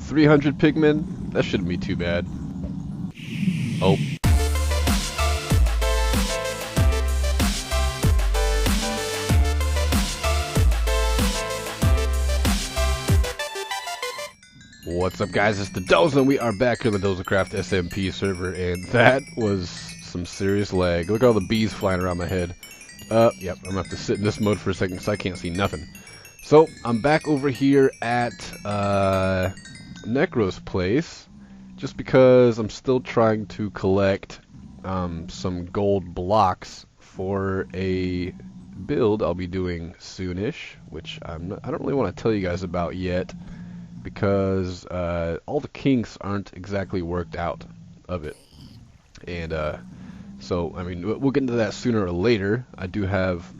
300 pigmen? That shouldn't be too bad. Oh. What's up, guys? It's the Doza, and we are back on the Dozacraft SMP server, and that was some serious lag. Look at all the bees flying around my head. Yep, I'm gonna have to sit in this mode for a second because I can't see nothing. So, I'm back over here at, Necro's place, just because I'm still trying to collect, some gold blocks for a build I'll be doing soonish, which I don't really want to tell you guys about yet, because all the kinks aren't exactly worked out of it. And so, I mean, we'll get into that sooner or later. I do have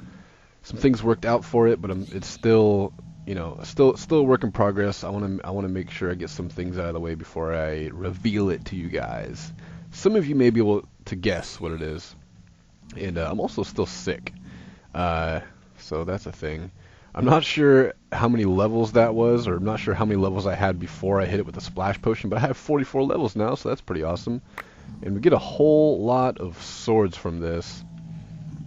some things worked out for it, but it's still, you know, still a work in progress. I want to make sure I get some things out of the way before I reveal it to you guys. Some of you may be able to guess what it is. And I'm also still sick. So that's a thing. I'm not sure how many levels that was, or I'm not sure how many levels I had before I hit it with the splash potion, but I have 44 levels now, so that's pretty awesome. And we get a whole lot of swords from this.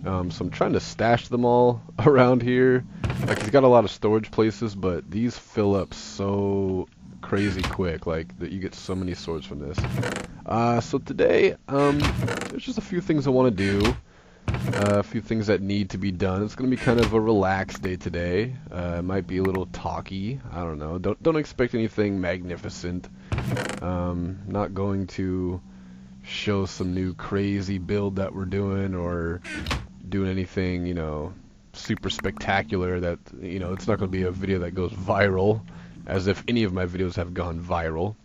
So I'm trying to stash them all around here. Like, he's got a lot of storage places, but these fill up so crazy quick, like, that you get so many swords from this. So today, there's just a few things I want to do. A few things that need to be done. It's going to be kind of a relaxed day today. It might be a little talky. I don't know. Don't expect anything magnificent. Not going to show some new crazy build that we're doing, or doing anything, you know, super spectacular that, you know, it's not going to be a video that goes viral, as if any of my videos have gone viral.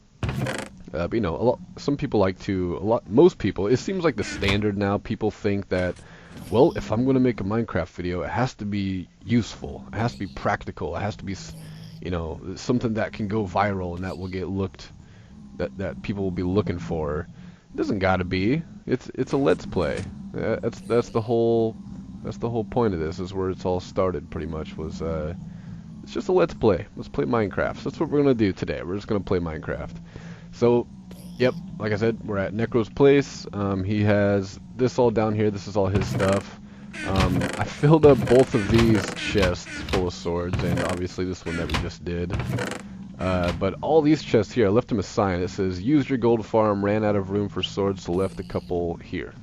But, you know, some people like to, most people, it seems like the standard now, people think that, well, if I'm going to make a Minecraft video, it has to be useful, it has to be practical, it has to be, you know, something that can go viral and that will get looked, that people will be looking for. It doesn't gotta be. It's a let's play. That's the whole point of this, is where it's all started pretty much, was it's just a let's play. Let's play Minecraft. So that's what we're gonna do today. We're just gonna play Minecraft. So, yep, like I said, we're at Necro's place. He has this all down here. This is all his stuff. I filled up both of these chests full of swords, and obviously this one that we just did. But all these chests here, I left them a sign. It says, "Used your gold farm, ran out of room for swords, so left a couple here.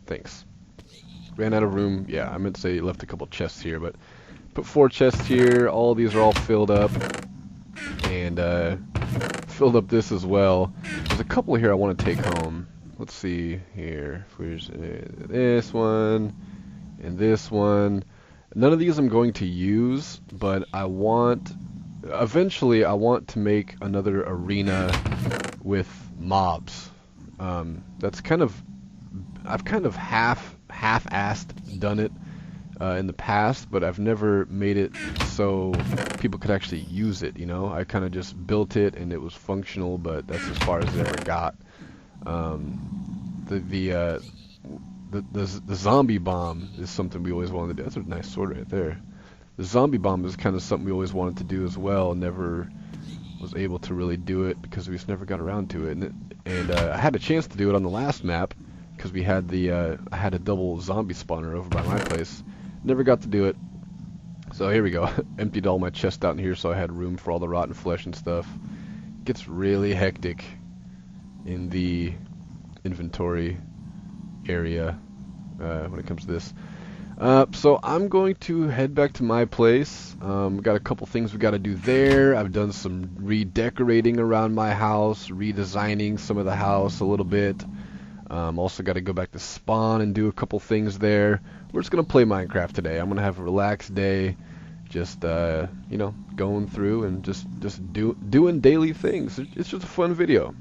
Thanks." Ran out of room. Yeah, I meant to say left a couple chests here, but put 4 chests here. All these are all filled up. And filled up this as well. There's a couple here I want to take home. Let's see here. Where's this one and this one. None of these I'm going to use, but eventually I want to make another arena with mobs. That's kind of, I've kind of half-assed done it in the past, but I've never made it so people could actually use it, you know? I kind of just built it and it was functional, but that's as far as it ever got. The zombie bomb is something we always wanted to do. That's a nice sword right there. The zombie bomb is kind of something we always wanted to do as well, and never was able to really do it because we just never got around to it. And I had a chance to do it on the last map because we had I had a double zombie spawner over by my place. Never got to do it. So here we go. Emptied all my chest out in here so I had room for all the rotten flesh and stuff. It gets really hectic in the inventory area when it comes to this. So I'm going to head back to my place. Got a couple things we got to do there. I've done some redecorating around my house, redesigning some of the house a little bit. Also got to go back to spawn and do a couple things there. We're just going to play Minecraft today. I'm going to have a relaxed day, just, you know, going through and just doing daily things. It's just a fun video.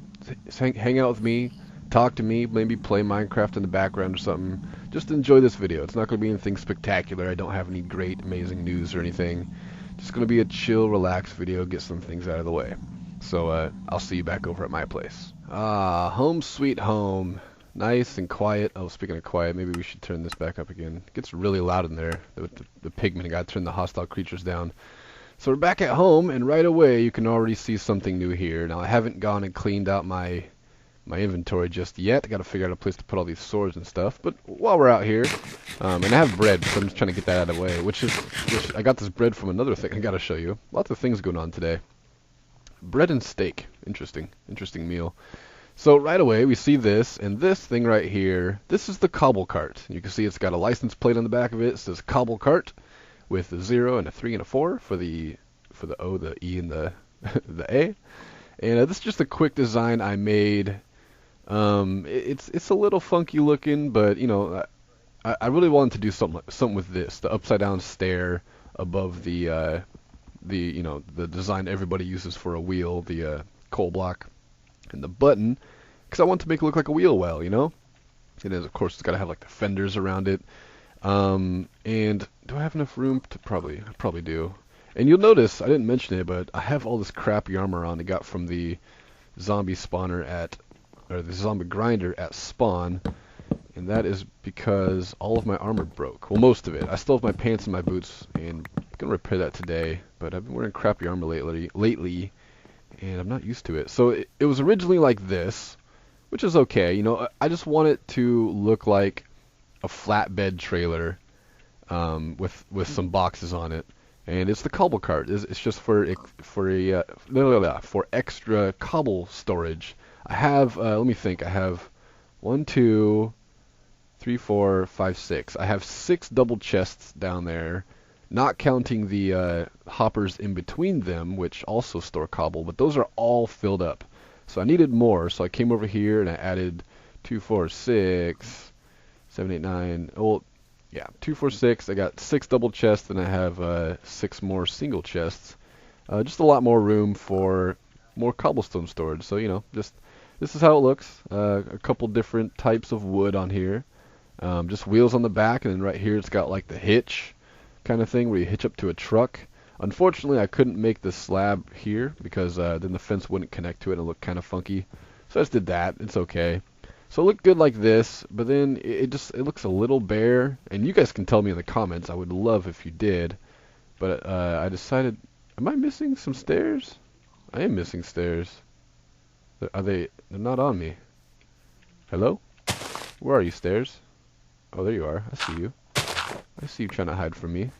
Just hang out with me, talk to me, maybe play Minecraft in the background or something. Just enjoy this video. It's not going to be anything spectacular. I don't have any great, amazing news or anything. Just going to be a chill, relaxed video, get some things out of the way. So, I'll see you back over at my place. Home sweet home. Nice and quiet. Oh, speaking of quiet, maybe we should turn this back up again. It gets really loud in there with the pigmen. I got to turn the hostile creatures down. So we're back at home, and right away you can already see something new here. Now I haven't gone and cleaned out my inventory just yet. I got to figure out a place to put all these swords and stuff. But while we're out here, and I have bread, so I'm just trying to get that out of the way. Which I got this bread from another thing I got to show you. Lots of things going on today. Bread and steak, interesting meal. So right away we see this, and this thing right here. This is the cobble cart. You can see it's got a license plate on the back of it. It says cobble cart with a 0 and a 3 and a 4 for the O, the E, and the the A. And this is just a quick design I made. It's a little funky looking, but you know, I really wanted to do something with this, the upside down stair above the you know, the design everybody uses for a wheel, the coal block, and the button, because I want to make it look like a wheel well, you know. And then of course it's got to have like the fenders around it. And do I have enough room to I probably do. And you'll notice I didn't mention it, but I have all this crappy armor on I got from the zombie spawner or the zombie grinder at spawn, and that is because all of my armor broke. Well, most of it. I still have my pants and my boots, and I'm gonna repair that today. But I've been wearing crappy armor lately, and I'm not used to it. So it was originally like this, which is okay. You know, I just want it to look like a flatbed trailer with some boxes on it, and it's the cobble cart. It's just for extra cobble storage. I have, let me think, I have 1, 2, 3, 4, 5, 6. I have 6 double chests down there, not counting the hoppers in between them, which also store cobble, but those are all filled up. So I needed more, so I came over here and I added 2, 4, 6, 7, 8, 9, well, yeah, 2, 4, 6. I got 6 double chests, and I have 6 more single chests. Just a lot more room for more cobblestone storage. So, you know, just this is how it looks. A couple different types of wood on here. Just wheels on the back, and then right here it's got like the hitch kind of thing where you hitch up to a truck. Unfortunately, I couldn't make the slab here because then the fence wouldn't connect to it and it looked kind of funky. So I just did that. It's okay. So it looked good like this, but then it looks a little bare. And you guys can tell me in the comments. I would love if you did. But I decided, am I missing some stairs? I am missing stairs. They're not on me. Hello? Where are you, stairs? Oh, there you are. I see you. I see you trying to hide from me.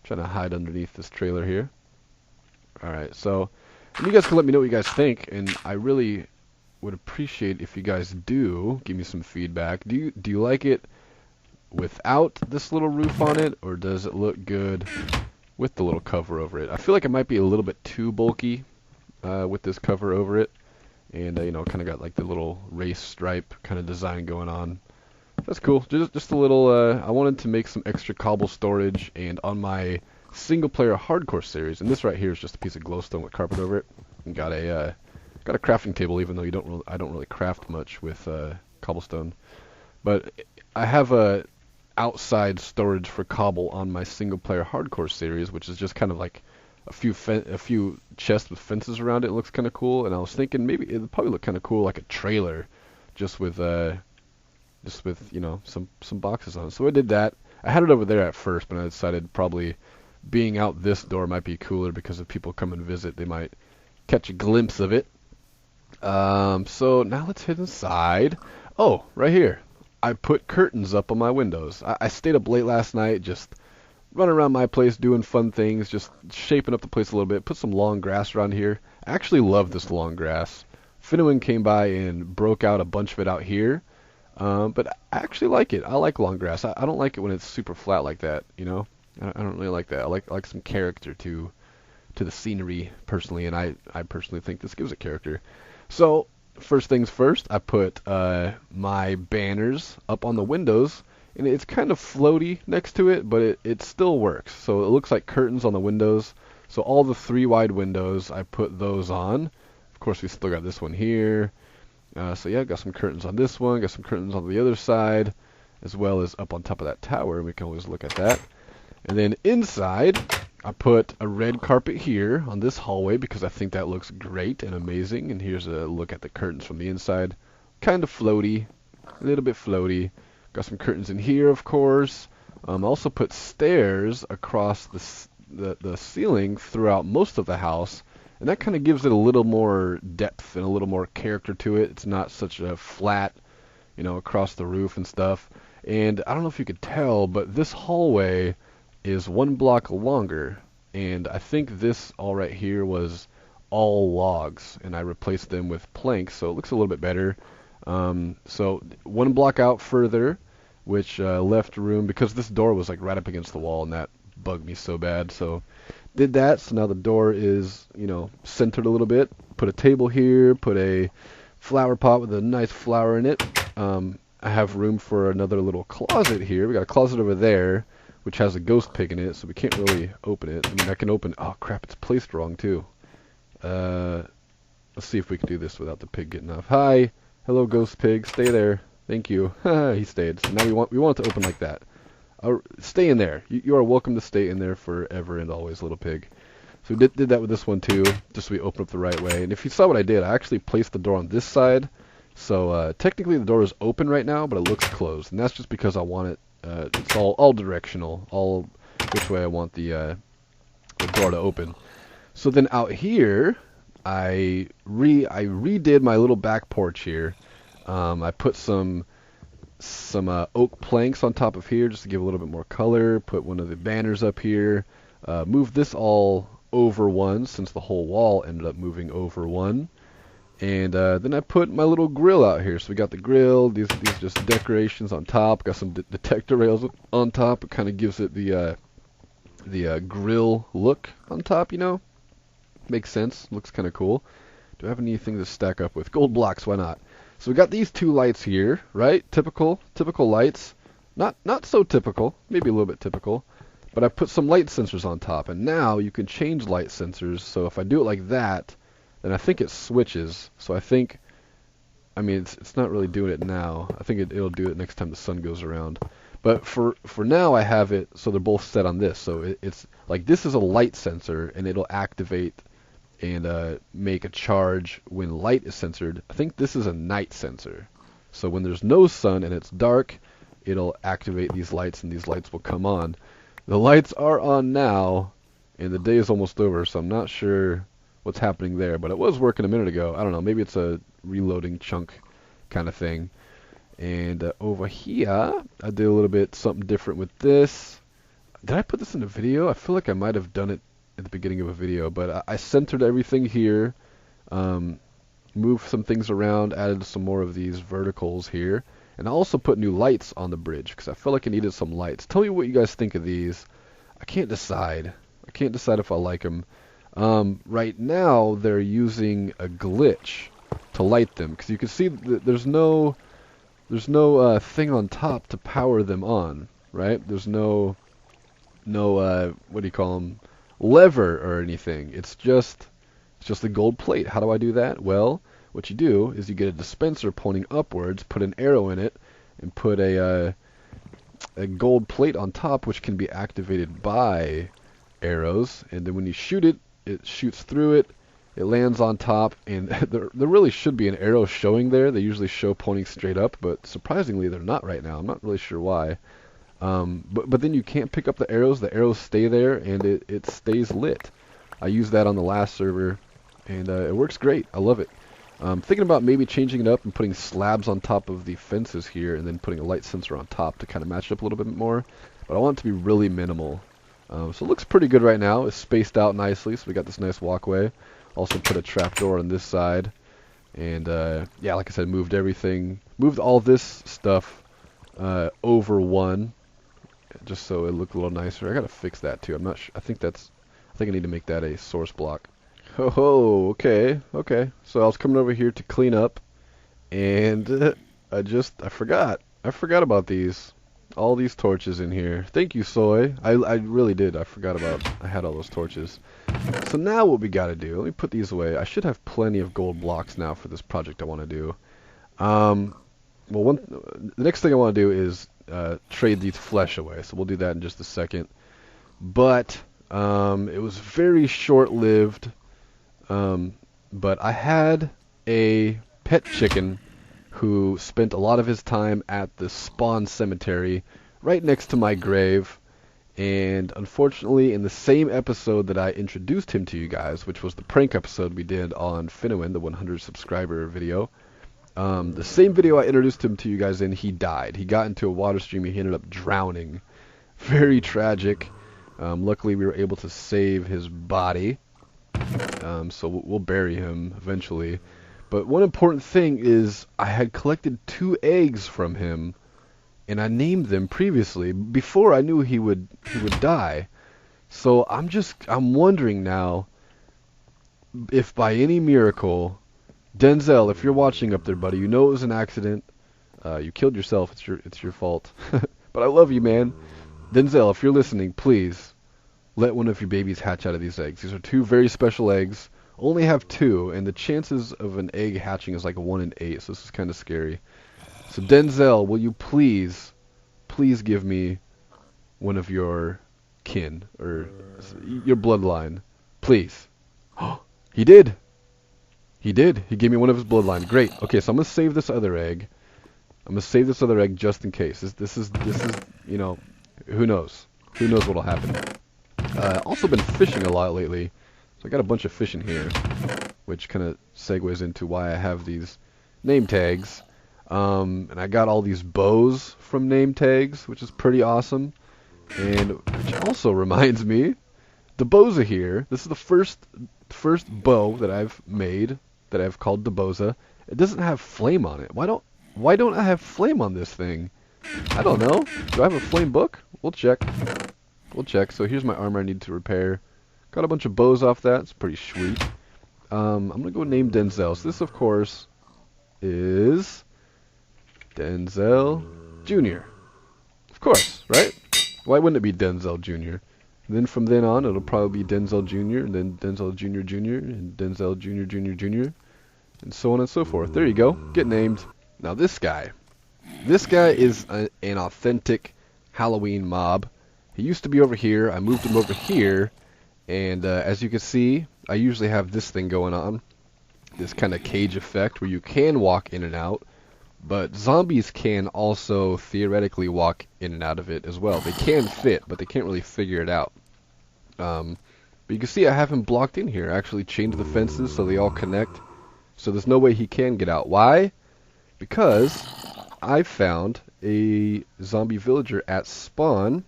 Trying to hide underneath this trailer here. Alright, so you guys can let me know what you guys think, and I really would appreciate if you guys do give me some feedback. Do you like it without this little roof on it, or does it look good with the little cover over it? I feel like it might be a little bit too bulky with this cover over it. And, you know, kind of got like the little race stripe kind of design going on. That's cool. Just a little, I wanted to make some extra cobble storage, and on my single-player hardcore series, and this right here is just a piece of glowstone with carpet over it, and got a crafting table, even though I don't really craft much with cobblestone. But I have a outside storage for cobble on my single-player hardcore series, which is just kind of like a few chests with fences around it. It looks kind of cool, and I was thinking maybe it would probably look kind of cool like a trailer, just with you know, some boxes on it. So I did that. I had it over there at first, but I decided probably being out this door might be cooler because if people come and visit, they might catch a glimpse of it. So now let's head inside. Oh, right here. I put curtains up on my windows. I stayed up late last night, just running around my place doing fun things, just shaping up the place a little bit. Put some long grass around here. I actually love this long grass. Finnegan came by and broke out a bunch of it out here, but I actually like it. I like long grass. I don't like it when it's super flat like that, you know. I don't really like that. I like some character to the scenery personally, and I personally think this gives it character. So first things first, I put my banners up on the windows. And it's kind of floaty next to it, but it still works. So it looks like curtains on the windows. So all the 3 wide windows, I put those on. Of course, we still got this one here. So yeah, got some curtains on this one. Got some curtains on the other side, as well as up on top of that tower. We can always look at that. And then inside, I put a red carpet here on this hallway because I think that looks great and amazing. And here's a look at the curtains from the inside. Kind of floaty, a little bit floaty. Got some curtains in here, of course. I also put stairs across the ceiling throughout most of the house, and that kind of gives it a little more depth and a little more character to it. It's not such a flat, across the roof and stuff. And I don't know if you could tell, but this hallway is 1 block longer, and I think this all right here was all logs, and I replaced them with planks, so it looks a little bit better. So 1 block out further, which left room, because this door was like right up against the wall, and that bugged me so bad. So did that. So now the door is, centered a little bit. Put a table here, put a flower pot with a nice flower in it. I have room for another little closet here. We got a closet over there, which has a ghost pig in it, so we can't really open it. I mean, I can open... Oh, crap, it's placed wrong, too. Let's see if we can do this without the pig getting off. Hi! Hello, ghost pig. Stay there. Thank you. He stayed. So now we want it to open like that. Stay in there. You are welcome to stay in there forever and always, little pig. So we did that with this one, too, just so we open up the right way. And if you saw what I did, I actually placed the door on this side. So technically the door is open right now, but it looks closed. And that's just because I want it, it's all directional, all which way I want the door to open. So then out here, I redid my little back porch here. I put some oak planks on top of here just to give a little bit more color. Put one of the banners up here. Moved this all over one, since the whole wall ended up moving over one. And then I put my little grill out here. So we got the grill, these just decorations on top. Got some detector rails on top. It kind of gives it the grill look on top, Makes sense. Looks kind of cool. Do I have anything to stack up with? Gold blocks, why not? So we got these 2 lights here, right? Typical lights. Not so typical, maybe a little bit typical. But I put some light sensors on top, and now you can change light sensors. So if I do it like that, then I think it switches. So I think, it's not really doing it now. I think it'll do it next time the sun goes around. But for now, I have it so they're both set on this. So it's like this is a light sensor, and it'll activate and make a charge when light is censored. I think this is a night sensor. So when there's no sun and it's dark, it'll activate these lights, and these lights will come on. The lights are on now, and the day is almost over, so I'm not sure what's happening there, but it was working a minute ago. I don't know, maybe it's a reloading chunk kind of thing. And over here, I did a little bit something different with this. Did I put this in a video? I feel like I might have done it at the beginning of a video, but I centered everything here, moved some things around, added some more of these verticals here, and I also put new lights on the bridge because I felt like I needed some lights. Tell me what you guys think of these. I can't decide. I can't decide if I like them. Right now, they're using a glitch to light them, because you can see that there's no thing on top to power them on, right? There's no what do you call them, lever or anything. It's just a gold plate. How do I do that? Well, what you do is you get a dispenser pointing upwards, put an arrow in it, and put a gold plate on top, which can be activated by arrows. And then when you shoot it, it shoots through it. It lands on top, and there really should be an arrow showing there. They usually show pointing straight up, but surprisingly they're not right now. I'm not really sure why. But then you can't pick up the arrows. The arrows stay there, and it stays lit. I used that on the last server, and it works great. I love it. Thinking about maybe changing it up and putting slabs on top of the fences here, and then putting a light sensor on top to kind of match it up a little bit more. But I want it to be really minimal. So it looks pretty good right now. It's spaced out nicely, so we got this nice walkway. Also put a trapdoor on this side. And yeah, like I said, moved all this stuff over one, just so it looked a little nicer. I gotta fix that too. I'm not sure. I think I need to make that a source block. Oh, okay. So I was coming over here to clean up, and I forgot. I forgot about these. All these torches in here. Thank you, Soy. I really did. I had all those torches. So now what we gotta do, let me put these away. I should have plenty of gold blocks now for this project I want to do. Well, the next thing I want to do is trade these flesh away. So we'll do that in just a second. But it was very short-lived. But I had a pet chicken who spent a lot of his time at the spawn cemetery right next to my grave, And unfortunately, in the same episode that I introduced him to you guys, which was the prank episode we did on Finowin, the 100 subscriber video, the same video I introduced him to you guys in, he died. He got into a water stream. He ended up drowning. Very tragic. Luckily, we were able to save his body. So we'll bury him eventually. But one important thing is I had collected 2 eggs from him, and I named them previously before I knew he would die. So I'm wondering now if by any miracle, Denzel, if you're watching up there, buddy, you know it was an accident. You killed yourself. It's your fault. But I love you, man. Denzel, if you're listening, please let one of your babies hatch out of these eggs. These are 2 very special eggs. Only have 2, and the chances of an egg hatching is like 1 in 8, so this is kind of scary. So Denzel, will you please give me one of your kin, or your bloodline? Please. He did. He did. He gave me one of his bloodline. Great. Okay, so I'm going to save this other egg. I'm going to save this other egg just in case. This is, you know, who knows? Who knows what'll happen. Also been fishing a lot lately. So I got a bunch of fish in here, which kind of segues into why I have these name tags. And I got all these bows from name tags, which is pretty awesome. And which also reminds me, the bows are here. This is the first bow that I've made that I've called the Boza. It doesn't have flame on it. Why don't I have flame on this thing? I don't know. Do I have a flame book? We'll check. We'll check. So here's my armor I need to repair. Got a bunch of bows off that. It's pretty sweet. I'm going to go name Denzel. So this, of course, is Denzel Jr. Of course, right? Why wouldn't it be Denzel Jr.? And then from then on, it'll probably be Denzel Jr., and then Denzel Jr. Jr., and Denzel Jr. Jr. Jr., and so on and so forth. There you go. Get named. Now this guy is an authentic Halloween mob. He used to be over here. I moved him over here. And as you can see, I usually have this thing going on, this kind of cage effect where you can walk in and out, but zombies can also theoretically walk in and out of it as well. They can fit, but they can't really figure it out. But you can see I have him blocked in here. I actually chained the fences so they all connect, so there's no way he can get out. Why? Because I found a zombie villager at spawn,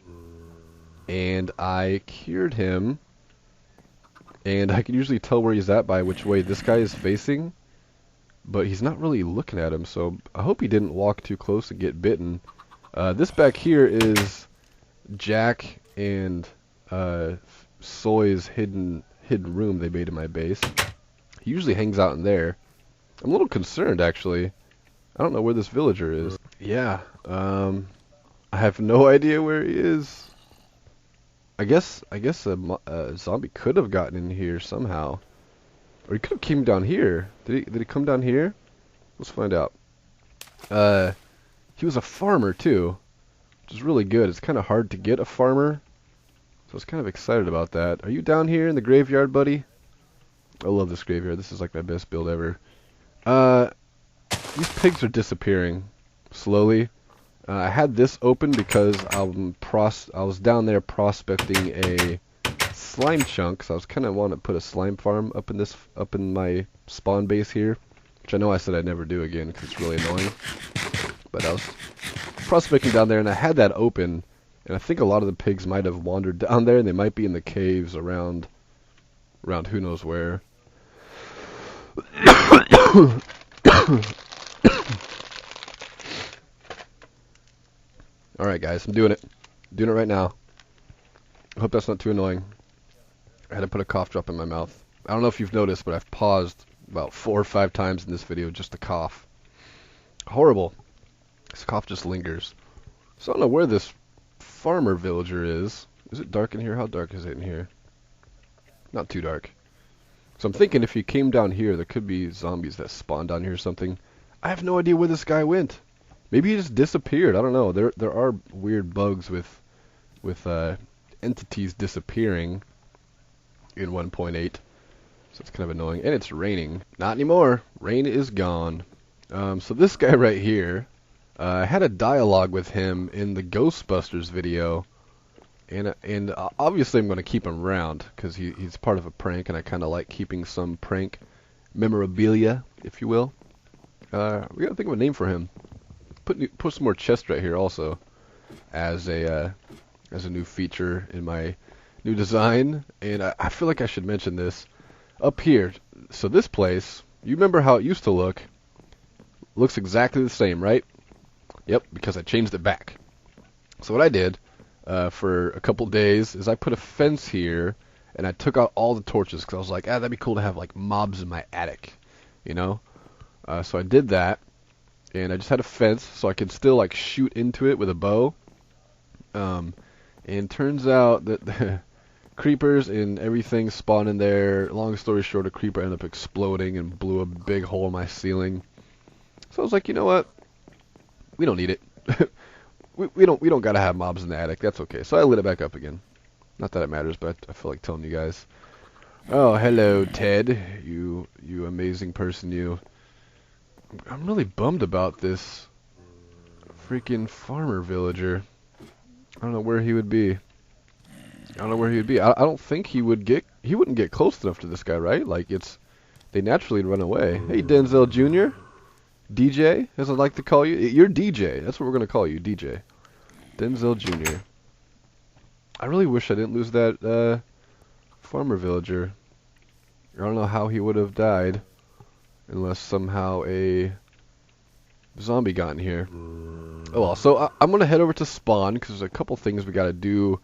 and I cured him. And I can usually tell where he's at by which way this guy is facing, but he's not really looking at him, so I hope he didn't walk too close and get bitten. This back here is Jack and Soy's hidden room they made in my base. He usually hangs out in there. I'm a little concerned, actually. I don't know where this villager is. Yeah, I have no idea where he is. I guess a zombie could have gotten in here somehow, or he could have came down here. Did he come down here? Let's find out. He was a farmer too, which is really good. It's kind of hard to get a farmer, so I was kind of excited about that. Are you down here in the graveyard, buddy? I love this graveyard. This is like my best build ever. These pigs are disappearing slowly. I had this open because I was down there prospecting a slime chunk, so I was kind of wanting to put a slime farm up in my spawn base here, which I know I said I'd never do again because it's really annoying. But I was prospecting down there, and I had that open, and I think a lot of the pigs might have wandered down there, and they might be in the caves around who knows where. Alright guys, I'm doing it. Doing it right now. I hope that's not too annoying. I had to put a cough drop in my mouth. I don't know if you've noticed, but I've paused about 4 or 5 times in this video just to cough. Horrible. This cough just lingers. So I don't know where this farmer villager is. Is it dark in here? How dark is it in here? Not too dark. So I'm thinking if he came down here, there could be zombies that spawned down here or something. I have no idea where this guy went. Maybe he just disappeared. I don't know. There are weird bugs with entities disappearing in 1.8, so it's kind of annoying. And it's raining. Not anymore. Rain is gone. So this guy right here, I had a dialogue with him in the Ghostbusters video. And obviously I'm going to keep him around because he's part of a prank, and I kind of like keeping some prank memorabilia, if you will. We got to think of a name for him. Put some more chest right here also as a new feature in my new design. And I feel like I should mention this up here. So this place, you remember how it used to look? Looks exactly the same, right? Yep, because I changed it back. So what I did for a couple days is I put a fence here, and I took out all the torches because I was like, that'd be cool to have like mobs in my attic, you know? So I did that, and I just had a fence so I could still like shoot into it with a bow. And turns out that the creepers and everything spawned in there. Long story short, a creeper ended up exploding and blew a big hole in my ceiling. So I was like, you know what? We don't need it. we don't gotta have mobs in the attic. That's okay. So I lit it back up again. Not that it matters, but I feel like telling you guys. Oh, hello, Ted. You amazing person, you. I'm really bummed about this freaking farmer villager. I don't know where he would be. I don't think he wouldn't get close enough to this guy, right? Like they naturally run away. Hey, Denzel Jr. DJ, as I like to call you. You're DJ. That's what we're going to call you, DJ. Denzel Jr. I really wish I didn't lose that farmer villager. I don't know how he would have died unless somehow a zombie got in here. Oh well, so I'm going to head over to spawn because there's a couple things we got to do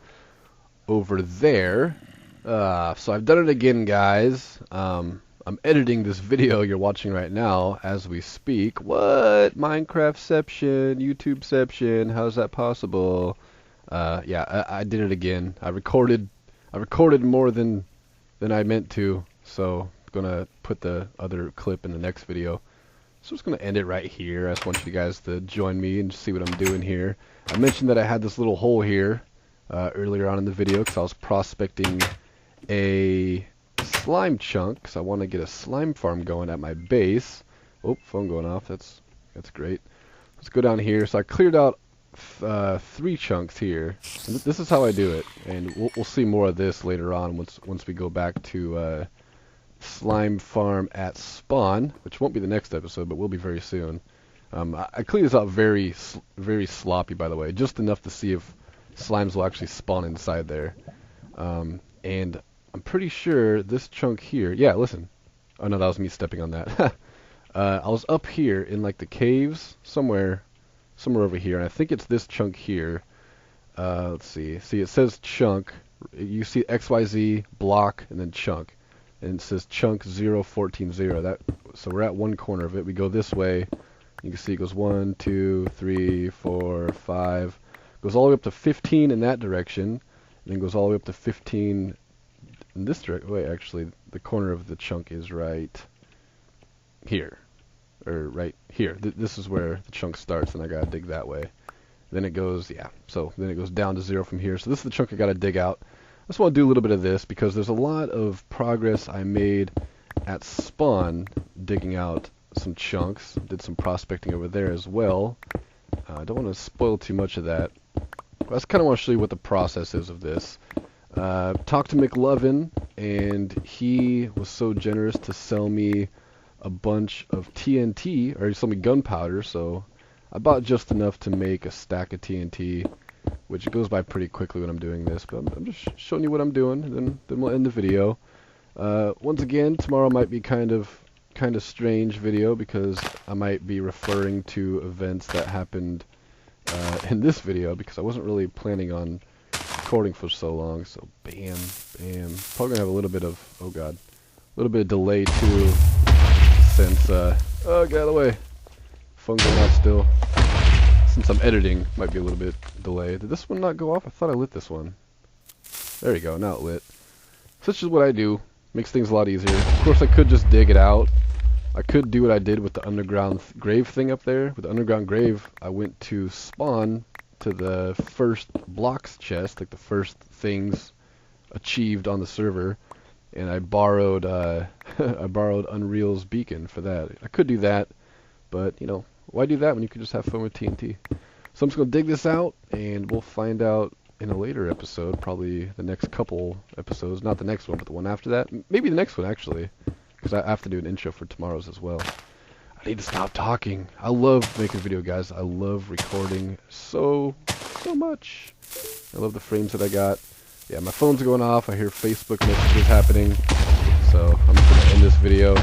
over there. So I've done it again, guys. I'm editing this video you're watching right now as we speak. What? Minecraftception, YouTubeception, how's that possible? Yeah, I did it again. I recorded more than I meant to, so I'm gonna put the other clip in the next video. So I'm just gonna end it right here. I just want you guys to join me and see what I'm doing here. I mentioned that I had this little hole here earlier on in the video because I was prospecting a slime chunk because I want to get a slime farm going at my base. Oh, phone going off. That's great. Let's go down here. So I cleared out 3 chunks here. And this is how I do it, and we'll see more of this later on once we go back to slime farm at spawn, which won't be the next episode, but will be very soon. I cleaned this out very sloppy, by the way, just enough to see if slimes will actually spawn inside there. And I'm pretty sure this chunk here, yeah, listen. Oh no, that was me stepping on that. I was up here in like the caves, somewhere over here, and I think it's this chunk here. Let's see. See, it says chunk. You see XYZ, block, and then chunk. And it says chunk 0140. So we're at one corner of it. We go this way. You can see it goes 1, 2, 3, 4, 5. Goes all the way up to 15 in that direction, and then goes all the way up to 15 in this direction. Wait, actually, the corner of the chunk is right here, or right here. This is where the chunk starts, and I gotta dig that way. Then it goes, yeah. So then it goes down to 0 from here. So this is the chunk I gotta dig out. I just want to do a little bit of this because there's a lot of progress I made at spawn digging out some chunks. Did some prospecting over there as well. I don't want to spoil too much of that. I just kind of want to show you what the process is of this. Talked to McLovin, and he was so generous to sell me a bunch of TNT, or he sold me gunpowder, so I bought just enough to make a stack of TNT, which goes by pretty quickly when I'm doing this, but I'm just showing you what I'm doing, and then we'll end the video. Once again, tomorrow might be kind of strange video because I might be referring to events that happened in this video because I wasn't really planning on recording for so long. So bam, bam. Probably gonna have a little bit of, oh god, a little bit of delay too, since oh, get out of the way. Phone going off still. Since I'm editing, might be a little bit delayed. Did this one not go off? I thought I lit this one. There you go, now it lit. Such is what I do. Makes things a lot easier. Of course, I could just dig it out. I could do what I did with the underground grave thing up there. With the underground grave, I went to spawn to the first blocks chest, like the first things achieved on the server, and I borrowed I borrowed Unreal's beacon for that. I could do that, but you know, why do that when you could just have fun with TNT? So I'm just gonna dig this out, and we'll find out in a later episode, probably the next couple episodes, not the next one, but the one after that. Maybe the next one, actually, because I have to do an intro for tomorrow's as well. I need to stop talking. I love making video, guys. I love recording so much. I love the frames that I got. Yeah, my phone's going off. I hear Facebook messages happening. So I'm just going to end this video.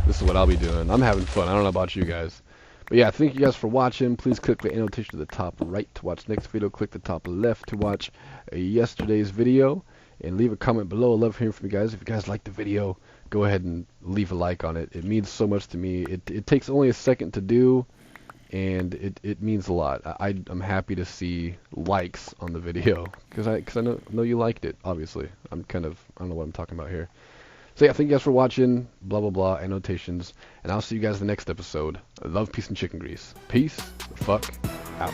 This is what I'll be doing. I'm having fun. I don't know about you guys. But yeah, thank you guys for watching. Please click the annotation to the top right to watch next video. Click the top left to watch yesterday's video. And leave a comment below. I love hearing from you guys. If you guys like the video, go ahead and leave a like on it. It means so much to me. It takes only a second to do, and it means a lot. I'm happy to see likes on the video because I know you liked it. Obviously, I don't know what I'm talking about here. So yeah, thank you guys for watching. Blah blah blah. Annotations, and I'll see you guys in the next episode. Love, peace, and chicken grease. Peace the fuck out.